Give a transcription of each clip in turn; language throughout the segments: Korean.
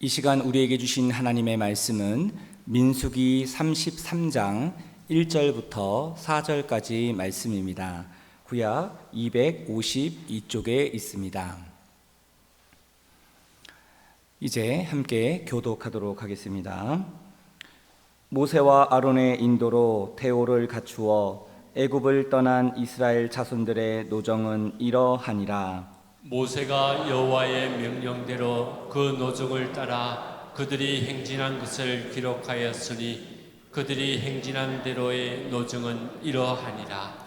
이 시간 우리에게 주신 하나님의 말씀은 민수기 33장 1절부터 4절까지 말씀입니다. 구약 252쪽에 있습니다. 이제 함께 교독하도록 하겠습니다. 모세와 아론의 인도로 대오를 갖추어 애굽을 떠난 이스라엘 자손들의 노정은 이러하니라. 모세가 여호와의 명령대로 그 노정을 따라 그들이 행진한 것을 기록하였으니 그들이 행진한 대로의 노정은 이러하니라.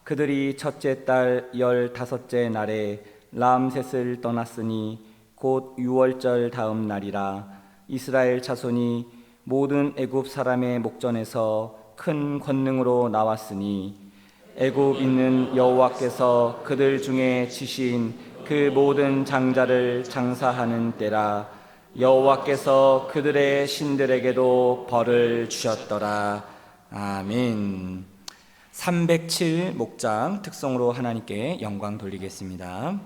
그들이 첫째 달 15째 날에 람셋을 떠났으니 곧 6월절 다음 날이라. 이스라엘 자손이 모든 애굽 사람의 목전에서 큰 권능으로 나왔으니 애굽 있는 여호와께서 그들 중에 치신 그 모든 장자를 장사하는 때라. 여호와께서 그들의 신들에게도 벌을 주셨더라. 아멘. 307 목장 특성으로 하나님께 영광 돌리겠습니다.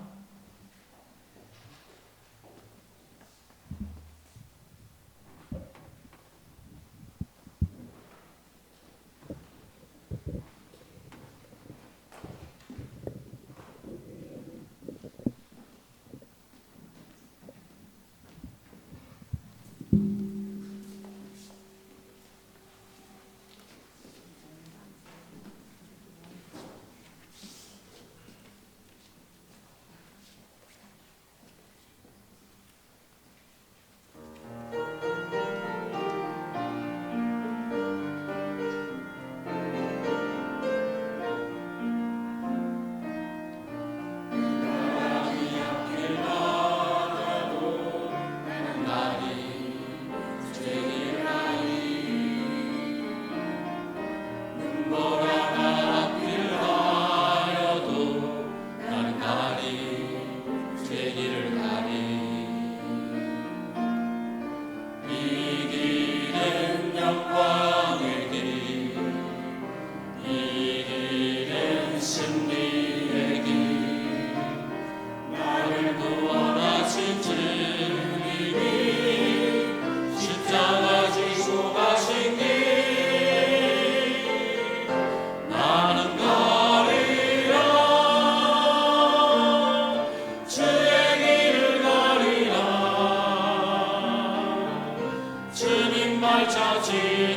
주의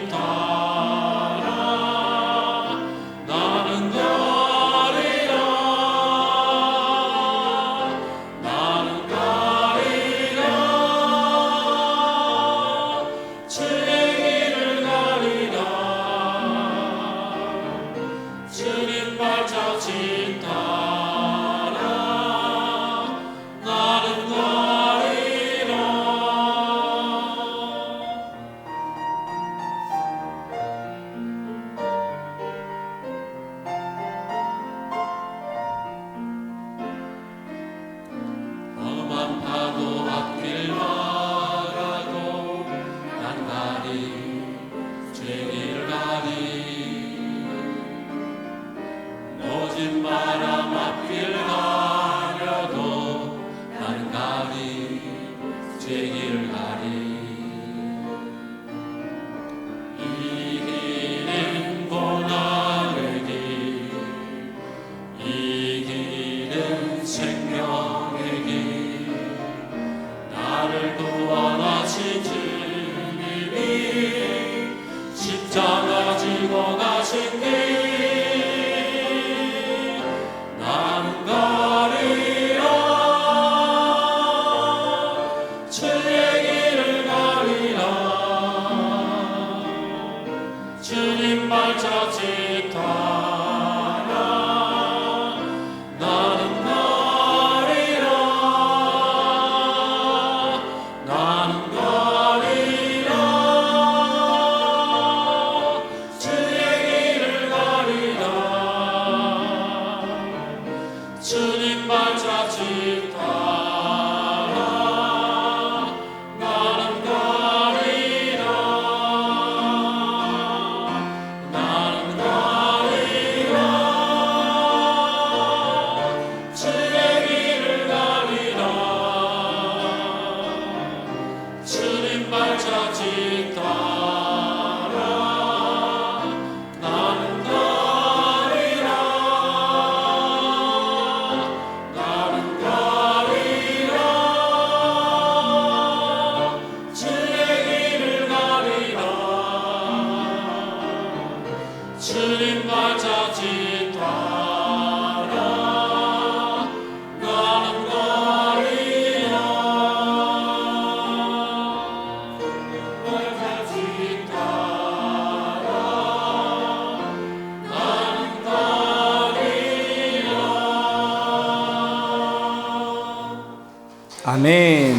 아멘.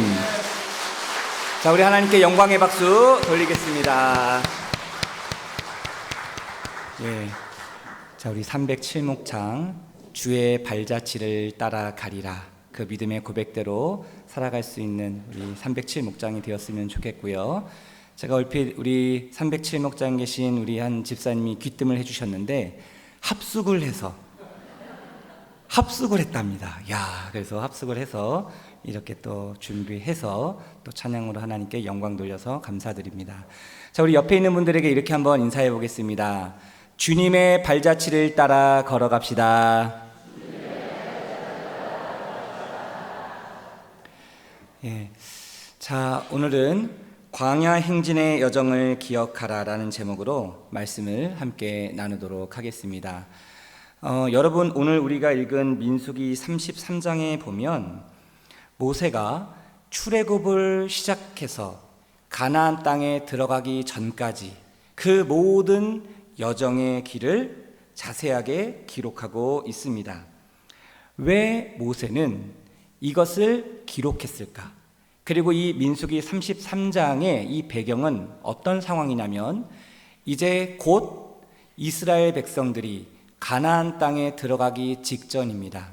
자, 우리 하나님께 영광의 박수 돌리겠습니다. 예. 자, 우리 307목장 주의 발자취를 따라가리라, 그 믿음의 고백대로 살아갈 수 있는 우리 307목장이 되었으면 좋겠고요. 제가 얼핏 우리 307목장 계신 우리 한 집사님이 귀뜸을 해주셨는데 합숙을 했답니다. 야, 그래서 합숙을 해서 이렇게 또 준비해서 또 찬양으로 하나님께 영광 돌려서 감사드립니다. 자, 우리 옆에 있는 분들에게 이렇게 한번 인사해 보겠습니다. 주님의 발자취를 따라 걸어갑시다. 예. 자, 오늘은 광야 행진의 여정을 기억하라라는 제목으로 말씀을 함께 나누도록 하겠습니다. 여러분, 오늘 우리가 읽은 민수기 33장에 보면 모세가 출애굽을 시작해서 가나안 땅에 들어가기 전까지 그 모든 여정의 길을 자세하게 기록하고 있습니다. 왜 모세는 이것을 기록했을까? 그리고 이 민수기 33장의 이 배경은 어떤 상황이냐면 이제 곧 이스라엘 백성들이 가나안 땅에 들어가기 직전입니다.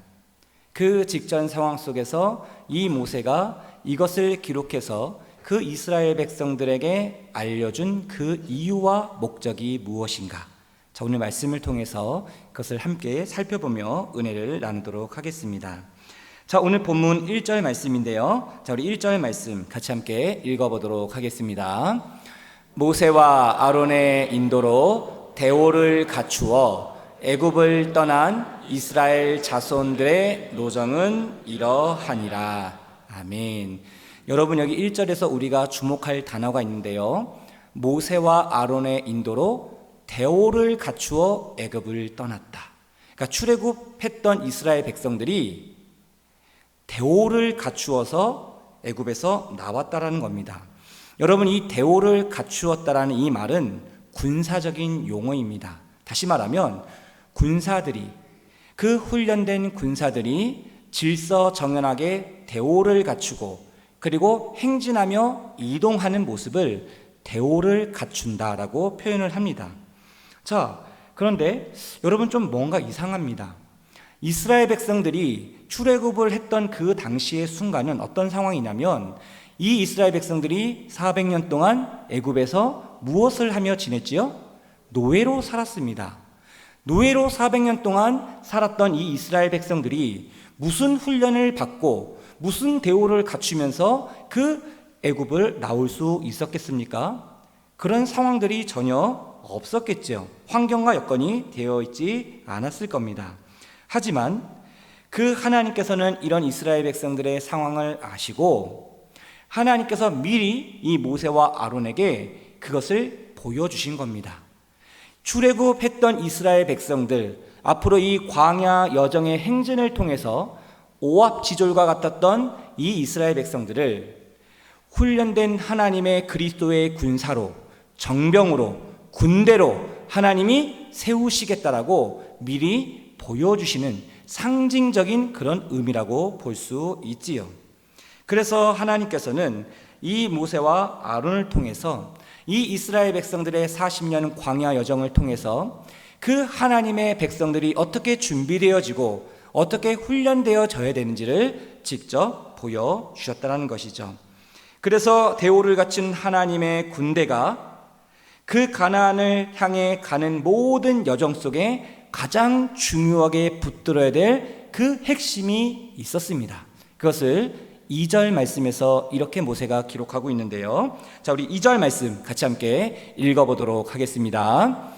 그 직전 상황 속에서 이 모세가 이것을 기록해서 그 이스라엘 백성들에게 알려준 그 이유와 목적이 무엇인가? 자, 오늘 말씀을 통해서 그것을 함께 살펴보며 은혜를 나누도록 하겠습니다. 자, 오늘 본문 1절 말씀인데요. 자, 우리 1절 말씀 같이 함께 읽어보도록 하겠습니다. 모세와 아론의 인도로 대오를 갖추어 애굽을 떠난 이스라엘 자손들의 노정은 이러하니라. 아멘. 여러분, 여기 1절에서 우리가 주목할 단어가 있는데요. 모세와 아론의 인도로 대오를 갖추어 애굽을 떠났다. 그러니까 출애굽했던 이스라엘 백성들이 대오를 갖추어서 애굽에서 나왔다라는 겁니다. 여러분, 이 대오를 갖추었다라는 이 말은 군사적인 용어입니다. 다시 말하면 군사들이, 그 훈련된 군사들이 질서정연하게 대오를 갖추고 그리고 행진하며 이동하는 모습을 대오를 갖춘다라고 표현을 합니다. 자, 그런데 여러분, 좀 뭔가 이상합니다. 이스라엘 백성들이 출애굽을 했던 그 당시의 순간은 어떤 상황이냐면 이 이스라엘 백성들이 400년 동안 애굽에서 무엇을 하며 지냈지요? 노예로 살았습니다. 노예로 400년 동안 살았던 이 이스라엘 백성들이 무슨 훈련을 받고 무슨 대우를 갖추면서 그 애굽을 나올 수 있었겠습니까? 그런 상황들이 전혀 없었겠죠. 환경과 여건이 되어 있지 않았을 겁니다. 하지만 그 하나님께서는 이런 이스라엘 백성들의 상황을 아시고 하나님께서 미리 이 모세와 아론에게 그것을 보여주신 겁니다. 출애굽했던 이스라엘 백성들, 앞으로 이 광야 여정의 행진을 통해서 오합지졸과 같았던 이 이스라엘 백성들을 훈련된 하나님의 그리스도의 군사로, 정병으로, 군대로 하나님이 세우시겠다라고 미리 보여주시는 상징적인 그런 의미라고 볼 수 있지요. 그래서 하나님께서는 이 모세와 아론을 통해서 이 이스라엘 백성들의 40년 광야 여정을 통해서 그 하나님의 백성들이 어떻게 준비되어지고 어떻게 훈련되어져야 되는지를 직접 보여주셨다는 것이죠. 그래서 대오를 갖춘 하나님의 군대가 그 가나안을 향해 가는 모든 여정 속에 가장 중요하게 붙들어야 될 그 핵심이 있었습니다. 그것을 2절 말씀에서 이렇게 모세가 기록하고 있는데요. 자, 우리 2절 말씀 같이 함께 읽어보도록 하겠습니다.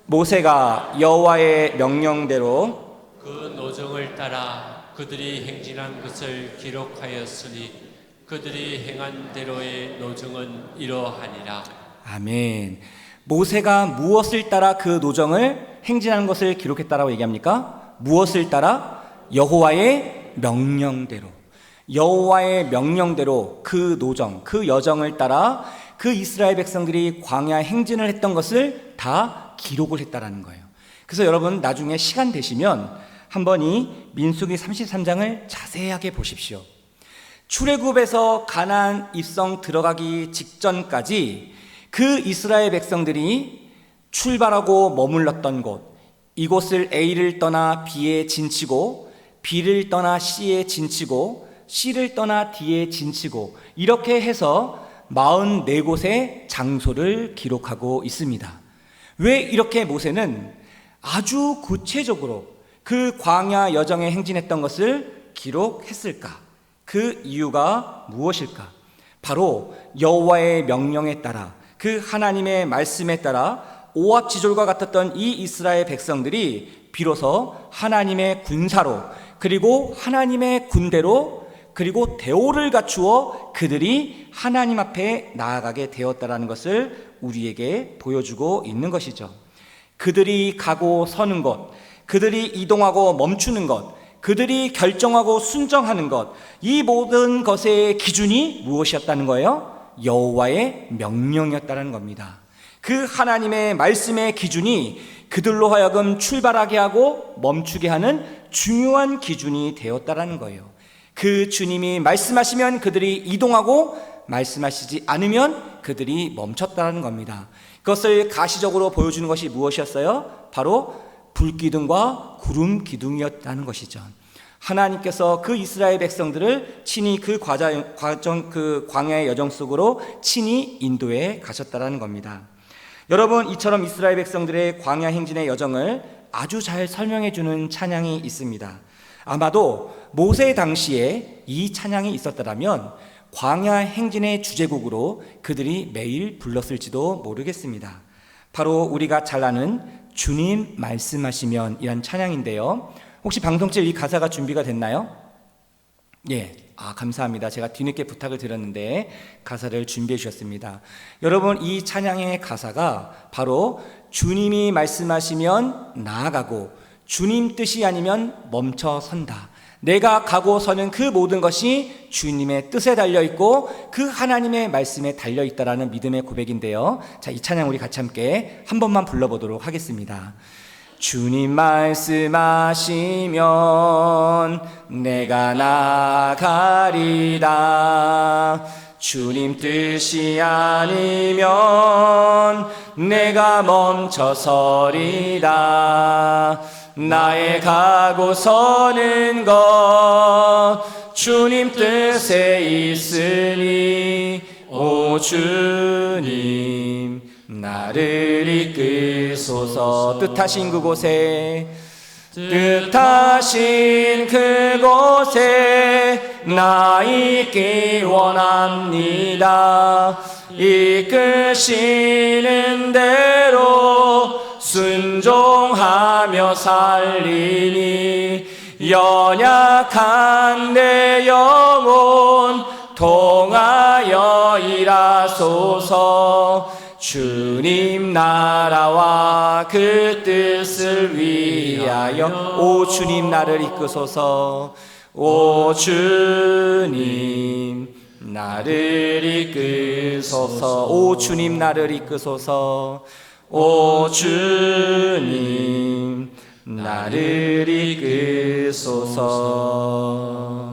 모세가 여호와의 명령대로 그 노정을 따라 그들이 행진한 것을 기록하였으니 그들이 행한 대로의 노정은 이러하니라. 아멘. 모세가 무엇을 따라 그 노정을 행진하는 것을 기록했다라고 얘기합니까? 무엇을 따라? 여호와의 명령대로. 여호와의 명령대로 그 노정, 그 여정을 따라 그 이스라엘 백성들이 광야 행진을 했던 것을 다 기록을 했다라는 거예요. 그래서 여러분, 나중에 시간 되시면 한번 이 민수기 33장을 자세하게 보십시오. 출애굽에서 가나안 입성 들어가기 직전까지 그 이스라엘 백성들이 출발하고 머물렀던 곳, 이곳을 A를 떠나 B에 진치고 B를 떠나 C에 진치고 C를 떠나 D에 진치고 이렇게 해서 44곳의 장소를 기록하고 있습니다. 왜 이렇게 모세는 아주 구체적으로 그 광야 여정에 행진했던 것을 기록했을까? 그 이유가 무엇일까? 바로 여호와의 명령에 따라, 그 하나님의 말씀에 따라 오합지졸과 같았던 이 이스라엘 백성들이 비로소 하나님의 군사로, 그리고 하나님의 군대로, 그리고 대오를 갖추어 그들이 하나님 앞에 나아가게 되었다라는 것을 우리에게 보여주고 있는 것이죠. 그들이 가고 서는 것, 그들이 이동하고 멈추는 것, 그들이 결정하고 순종하는 것, 이 모든 것의 기준이 무엇이었다는 거예요? 여호와의 명령이었다는 겁니다. 그 하나님의 말씀의 기준이 그들로 하여금 출발하게 하고 멈추게 하는 중요한 기준이 되었다는 거예요. 그 주님이 말씀하시면 그들이 이동하고 말씀하시지 않으면 그들이 멈췄다는 겁니다. 그것을 가시적으로 보여주는 것이 무엇이었어요? 바로 불기둥과 구름 기둥이었다는 것이죠. 하나님께서 그 이스라엘 백성들을 친히 그 광야의 여정 속으로 친히 인도해 가셨다는 겁니다. 여러분, 이처럼 이스라엘 백성들의 광야 행진의 여정을 아주 잘 설명해 주는 찬양이 있습니다. 아마도 모세 당시에 이 찬양이 있었더라면 광야 행진의 주제곡으로 그들이 매일 불렀을지도 모르겠습니다. 바로 우리가 잘 아는 주님 말씀하시면 이란 찬양인데요. 혹시 방송실 이 가사가 준비가 됐나요? 예, 감사합니다. 제가 뒤늦게 부탁을 드렸는데 가사를 준비해 주셨습니다. 여러분, 이 찬양의 가사가 바로 주님이 말씀하시면 나아가고 주님 뜻이 아니면 멈춰 선다. 내가 가고 서는 그 모든 것이 주님의 뜻에 달려있고 그 하나님의 말씀에 달려있다라는 믿음의 고백인데요. 자, 이 찬양 우리 같이 함께 한 번만 불러보도록 하겠습니다. 주님 말씀하시면 내가 나가리다. 주님 뜻이 아니면 내가 멈춰서리다. 나의 가고 서는 것 주님 뜻에 있으니 오 주님 나를 이끄소서. 뜻하신 그곳에 나 있기 원합니다. 이끄시는 대로 순종하며 살리니 연약한 내 영혼 통하여 일하소서. 주님 나라와 그 뜻을 위하여 오 주님 나를 이끄소서. 오 주님 나를 이끄소서. 오 주님 나를 이끄소서. 오 주님 나를 이끄소서.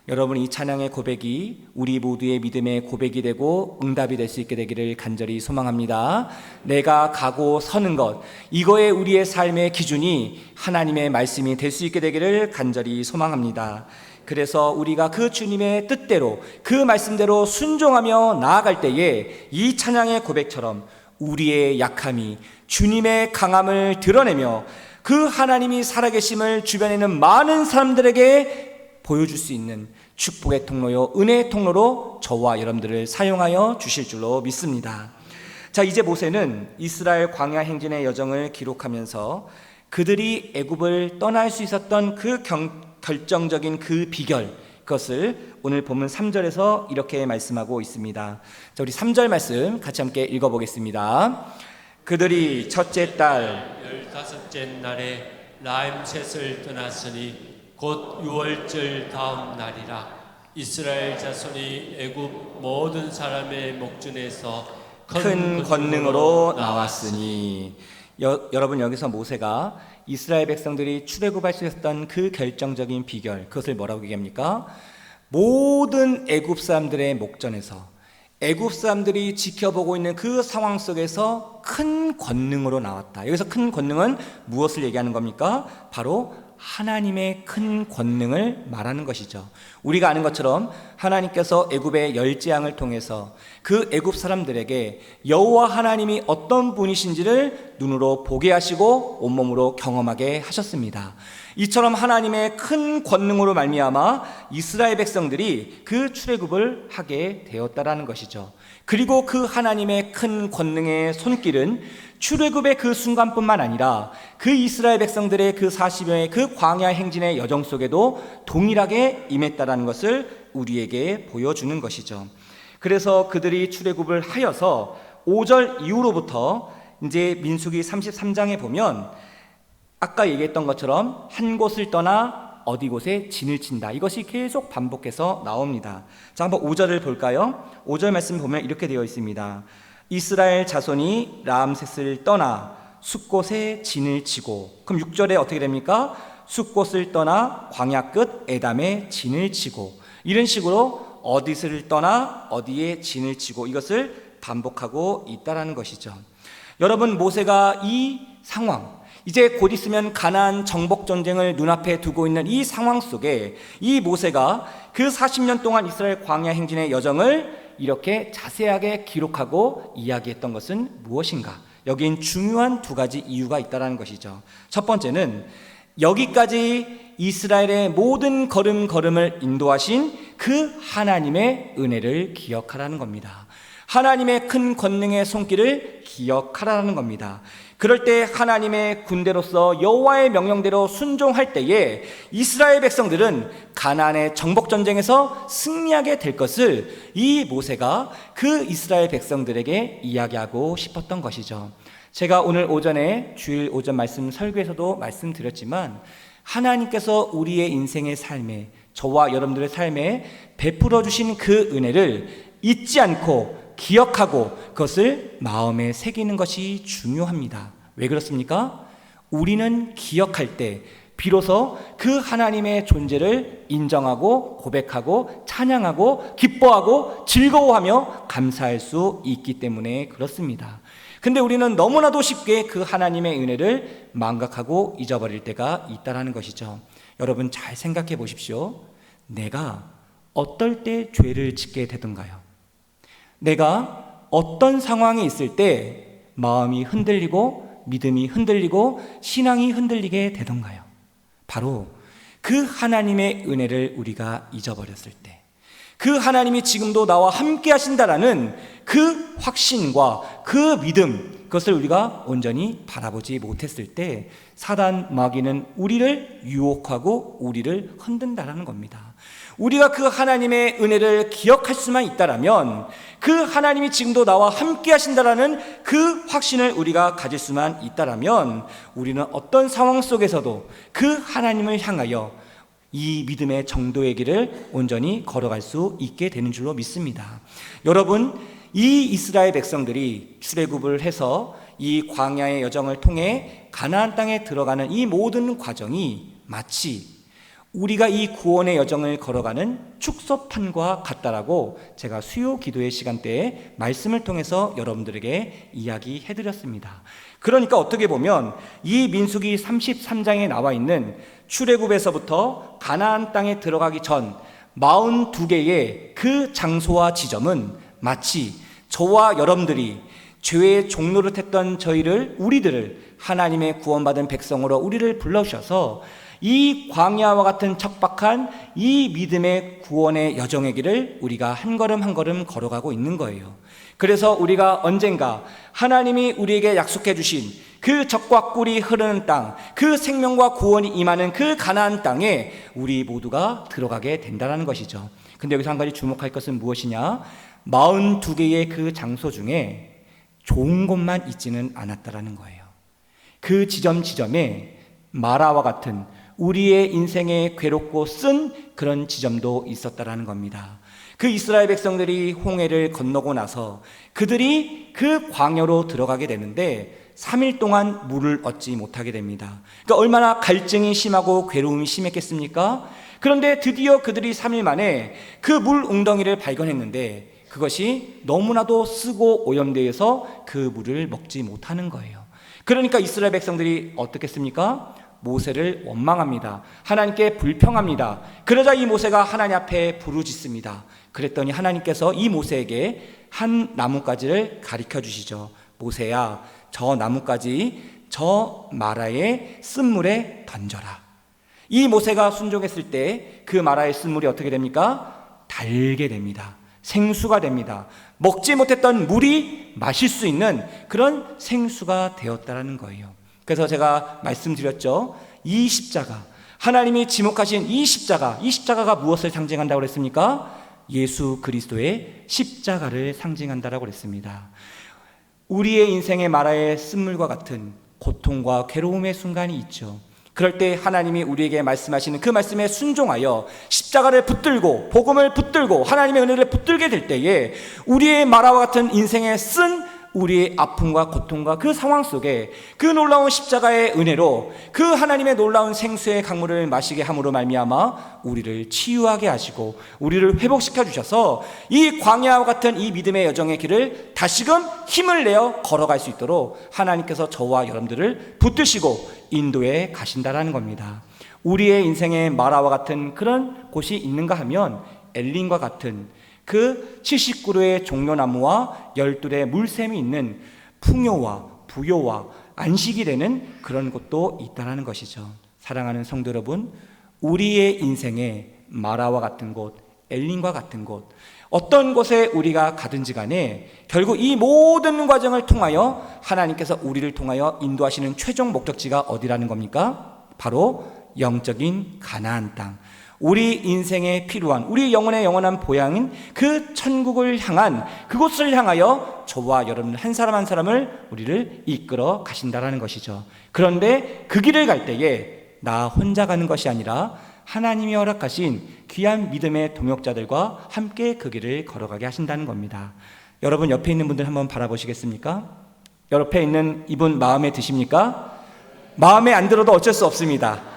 여러분, 이 찬양의 고백이 우리 모두의 믿음의 고백이 되고 응답이 될 수 있게 되기를 간절히 소망합니다. 내가 가고 서는 것, 이거에 우리의 삶의 기준이 하나님의 말씀이 될 수 있게 되기를 간절히 소망합니다. 그래서 우리가 그 주님의 뜻대로 그 말씀대로 순종하며 나아갈 때에 이 찬양의 고백처럼 우리의 약함이 주님의 강함을 드러내며 그 하나님이 살아계심을 주변에 있는 많은 사람들에게 보여줄 수 있는 축복의 통로요 은혜의 통로로 저와 여러분들을 사용하여 주실 줄로 믿습니다. 자, 이제 모세는 이스라엘 광야 행진의 여정을 기록하면서 그들이 애굽을 떠날 수 있었던 그 결정적인 그 비결, 그것을 오늘 본문 3절에서 이렇게 말씀하고 있습니다. 자, 우리 3절 말씀 같이 함께 읽어보겠습니다. 그들이 첫째 달 15째 날에 라임셋을 떠났으니 곧 6월절 다음 날이라. 이스라엘 자손이 애굽 모든 사람의 목전에서 큰 권능으로 나왔으니. 여러분, 여기서 모세가 이스라엘 백성들이 출애굽할 수 있었던 그 결정적인 비결, 그것을 뭐라고 얘기합니까? 모든 애굽 사람들의 목전에서 애굽 사람들이 지켜보고 있는 그 상황 속에서 큰 권능으로 나왔다. 여기서 큰 권능은 무엇을 얘기하는 겁니까? 바로 하나님의 큰 권능을 말하는 것이죠. 우리가 아는 것처럼 하나님께서 애굽의 열재앙을 통해서 그 애굽 사람들에게 여호와 하나님이 어떤 분이신지를 눈으로 보게 하시고 온몸으로 경험하게 하셨습니다. 이처럼 하나님의 큰 권능으로 말미암아 이스라엘 백성들이 그 출애굽을 하게 되었다라는 것이죠. 그리고 그 하나님의 큰 권능의 손길은 출애굽의 그 순간뿐만 아니라 그 이스라엘 백성들의 그 40여의 그 광야 행진의 여정 속에도 동일하게 임했다라는 것을 우리에게 보여주는 것이죠. 그래서 그들이 출애굽을 하여서 5절 이후로부터 이제 민수기 33장에 보면 아까 얘기했던 것처럼 한 곳을 떠나 어디 곳에 진을 친다. 이것이 계속 반복해서 나옵니다. 자, 한번 5절을 볼까요? 5절 말씀 보면 이렇게 되어 있습니다. 이스라엘 자손이 람셋을 떠나 숫곳에 진을 치고, 그럼 6절에 어떻게 됩니까? 숫곳을 떠나 광야 끝 에담에 진을 치고, 이런 식으로 어디를 떠나 어디에 진을 치고, 이것을 반복하고 있다라는 것이죠. 여러분, 모세가 이 상황, 이제 곧 있으면 가나안 정복 전쟁을 눈앞에 두고 있는 이 상황 속에 이 모세가 그 40년 동안 이스라엘 광야 행진의 여정을 이렇게 자세하게 기록하고 이야기했던 것은 무엇인가? 여긴 중요한 두 가지 이유가 있다는 것이죠. 첫 번째는 여기까지 이스라엘의 모든 걸음걸음을 인도하신 그 하나님의 은혜를 기억하라는 겁니다. 하나님의 큰 권능의 손길을 기억하라는 겁니다. 그럴 때 하나님의 군대로서 여호와의 명령대로 순종할 때에 이스라엘 백성들은 가나안의 정복 전쟁에서 승리하게 될 것을 이 모세가 그 이스라엘 백성들에게 이야기하고 싶었던 것이죠. 제가 오늘 오전에 주일 오전 말씀 설교에서도 말씀드렸지만 하나님께서 우리의 인생의 삶에, 저와 여러분들의 삶에 베풀어 주신 그 은혜를 잊지 않고 기억하고 그것을 마음에 새기는 것이 중요합니다. 왜 그렇습니까? 우리는 기억할 때 비로소 그 하나님의 존재를 인정하고 고백하고 찬양하고 기뻐하고 즐거워하며 감사할 수 있기 때문에 그렇습니다. 근데 우리는 너무나도 쉽게 그 하나님의 은혜를 망각하고 잊어버릴 때가 있다는 것이죠. 여러분, 잘 생각해 보십시오. 내가 어떨 때 죄를 짓게 되던가요? 내가 어떤 상황에 있을 때 마음이 흔들리고 믿음이 흔들리고 신앙이 흔들리게 되던가요? 바로 그 하나님의 은혜를 우리가 잊어버렸을 때, 그 하나님이 지금도 나와 함께 하신다라는 그 확신과 그 믿음, 그것을 우리가 온전히 바라보지 못했을 때 사단 마귀는 우리를 유혹하고 우리를 흔든다라는 겁니다. 우리가 그 하나님의 은혜를 기억할 수만 있다라면, 그 하나님이 지금도 나와 함께 하신다라는 그 확신을 우리가 가질 수만 있다라면 우리는 어떤 상황 속에서도 그 하나님을 향하여 이 믿음의 정도의 길을 온전히 걸어갈 수 있게 되는 줄로 믿습니다. 여러분, 이 이스라엘 백성들이 출애굽을 해서 이 광야의 여정을 통해 가나안 땅에 들어가는 이 모든 과정이 마치 우리가 이 구원의 여정을 걸어가는 축소판과 같다라고 제가 수요 기도의 시간대에 말씀을 통해서 여러분들에게 이야기해드렸습니다. 그러니까 어떻게 보면 이 민수기 33장에 나와 있는 출애굽에서부터 가나안 땅에 들어가기 전 42개의 그 장소와 지점은 마치 저와 여러분들이 죄의 종로를 했던 우리들을 하나님의 구원받은 백성으로 우리를 불러주셔서 이 광야와 같은 척박한 이 믿음의 구원의 여정의 길을 우리가 한 걸음 한 걸음 걸어가고 있는 거예요. 그래서 우리가 언젠가 하나님이 우리에게 약속해 주신 그 젖과 꿀이 흐르는 땅, 그 생명과 구원이 임하는 그 가나안 땅에 우리 모두가 들어가게 된다는 것이죠. 근데 여기서 한 가지 주목할 것은 무엇이냐? 42개의 그 장소 중에 좋은 곳만 있지는 않았다라는 거예요. 그 지점에 마라와 같은 우리의 인생에 괴롭고 쓴 그런 지점도 있었다라는 겁니다. 그 이스라엘 백성들이 홍해를 건너고 나서 그들이 그 광야로 들어가게 되는데 3일 동안 물을 얻지 못하게 됩니다. 그러니까 얼마나 갈증이 심하고 괴로움이 심했겠습니까? 그런데 드디어 그들이 3일 만에 그 물 웅덩이를 발견했는데 그것이 너무나도 쓰고 오염되어서 그 물을 먹지 못하는 거예요. 그러니까 이스라엘 백성들이 어떻겠습니까? 모세를 원망합니다. 하나님께 불평합니다. 그러자 이 모세가 하나님 앞에 부르짖습니다. 그랬더니 하나님께서 이 모세에게 한 나뭇가지를 가리켜 주시죠. 모세야, 저 나뭇가지 저 마라의 쓴물에 던져라. 이 모세가 순종했을 때 그 마라의 쓴물이 어떻게 됩니까? 달게 됩니다. 생수가 됩니다. 먹지 못했던 물이 마실 수 있는 그런 생수가 되었다라는 거예요. 그래서 제가 말씀드렸죠. 이 십자가, 하나님이 지목하신 이 십자가가 무엇을 상징한다고 그랬습니까? 예수 그리스도의 십자가를 상징한다라고 그랬습니다. 우리의 인생의 마라의 쓴물과 같은 고통과 괴로움의 순간이 있죠. 그럴 때 하나님이 우리에게 말씀하시는 그 말씀에 순종하여 십자가를 붙들고 복음을 붙들고 하나님의 은혜를 붙들게 될 때에 우리의 마라와 같은 인생에 쓴 우리의 아픔과 고통과 그 상황 속에 그 놀라운 십자가의 은혜로 그 하나님의 놀라운 생수의 강물을 마시게 함으로 말미암아 우리를 치유하게 하시고 우리를 회복시켜 주셔서 이 광야와 같은 이 믿음의 여정의 길을 다시금 힘을 내어 걸어갈 수 있도록 하나님께서 저와 여러분들을 붙드시고 인도해 가신다라는 겁니다. 우리의 인생의 마라와 같은 그런 곳이 있는가 하면 엘린과 같은 그 70그루의 종려나무와 12의 물샘이 있는 풍요와 부요와 안식이 되는 그런 곳도 있다는 것이죠. 사랑하는 성도 여러분, 우리의 인생의 마라와 같은 곳, 엘린과 같은 곳, 어떤 곳에 우리가 가든지 간에 결국 이 모든 과정을 통하여 하나님께서 우리를 통하여 인도하시는 최종 목적지가 어디라는 겁니까? 바로 영적인 가나안 땅, 우리 인생에 필요한 우리 영혼의 영원한 보양인 그 천국을 향한 그곳을 향하여 저와 여러분 한 사람 한 사람을 우리를 이끌어 가신다라는 것이죠. 그런데 그 길을 갈 때에 나 혼자 가는 것이 아니라 하나님이 허락하신 귀한 믿음의 동역자들과 함께 그 길을 걸어가게 하신다는 겁니다. 여러분 옆에 있는 분들 한번 바라보시겠습니까? 옆에 있는 이분 마음에 드십니까? 마음에 안 들어도 어쩔 수 없습니다.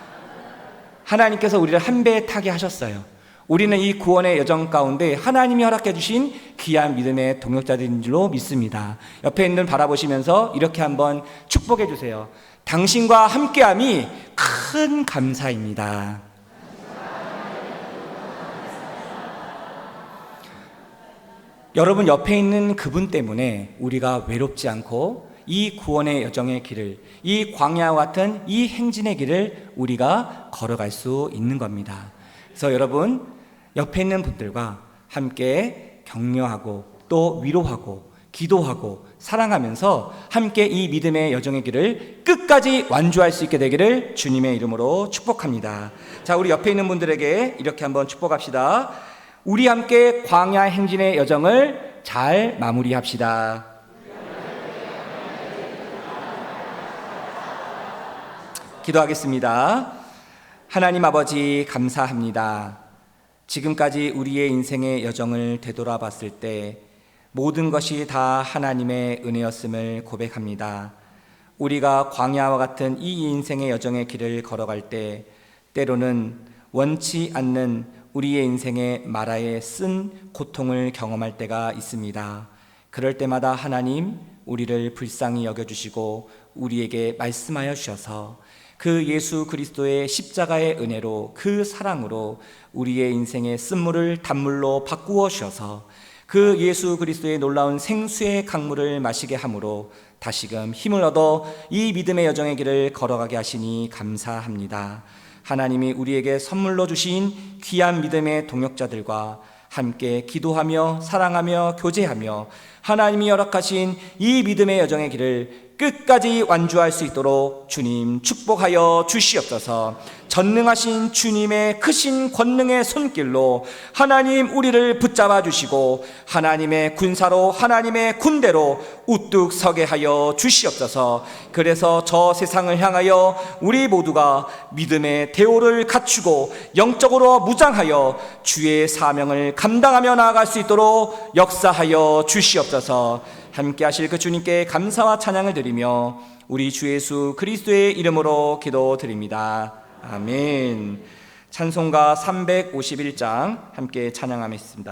하나님께서 우리를 한 배에 타게 하셨어요. 우리는 이 구원의 여정 가운데 하나님이 허락해 주신 귀한 믿음의 동역자들인 줄로 믿습니다. 옆에 있는 분 바라보시면서 이렇게 한번 축복해 주세요. 당신과 함께함이 큰 감사입니다. 여러분 옆에 있는 그분 때문에 우리가 외롭지 않고 이 구원의 여정의 길을, 이 광야와 같은 이 행진의 길을 우리가 걸어갈 수 있는 겁니다. 그래서 여러분 옆에 있는 분들과 함께 격려하고 또 위로하고 기도하고 사랑하면서 함께 이 믿음의 여정의 길을 끝까지 완주할 수 있게 되기를 주님의 이름으로 축복합니다. 자, 우리 옆에 있는 분들에게 이렇게 한번 축복합시다. 우리 함께 광야 행진의 여정을 잘 마무리합시다. 기도하겠습니다. 하나님 아버지 감사합니다. 지금까지 우리의 인생의 여정을 되돌아봤을 때 모든 것이 다 하나님의 은혜였음을 고백합니다. 우리가 광야와 같은 이 인생의 여정의 길을 걸어갈 때 때로는 원치 않는 우리의 인생의 마라에 쓴 고통을 경험할 때가 있습니다. 그럴 때마다 하나님 우리를 불쌍히 여겨주시고 우리에게 말씀하여 주셔서 그 예수 그리스도의 십자가의 은혜로 그 사랑으로 우리의 인생의 쓴물을 단물로 바꾸어 주셔서 그 예수 그리스도의 놀라운 생수의 강물을 마시게 함으로 다시금 힘을 얻어 이 믿음의 여정의 길을 걸어가게 하시니 감사합니다. 하나님이 우리에게 선물로 주신 귀한 믿음의 동역자들과 함께 기도하며 사랑하며 교제하며 하나님이 허락하신 이 믿음의 여정의 길을 끝까지 완주할 수 있도록 주님 축복하여 주시옵소서. 전능하신 주님의 크신 권능의 손길로 하나님 우리를 붙잡아 주시고 하나님의 군사로 하나님의 군대로 우뚝 서게 하여 주시옵소서. 그래서 저 세상을 향하여 우리 모두가 믿음의 대오를 갖추고 영적으로 무장하여 주의 사명을 감당하며 나아갈 수 있도록 역사하여 주시옵소서. 함께 하실 그 주님께 감사와 찬양을 드리며 우리 주 예수 그리스도의 이름으로 기도드립니다. 아멘. 찬송가 351장 함께 찬양하겠습니다.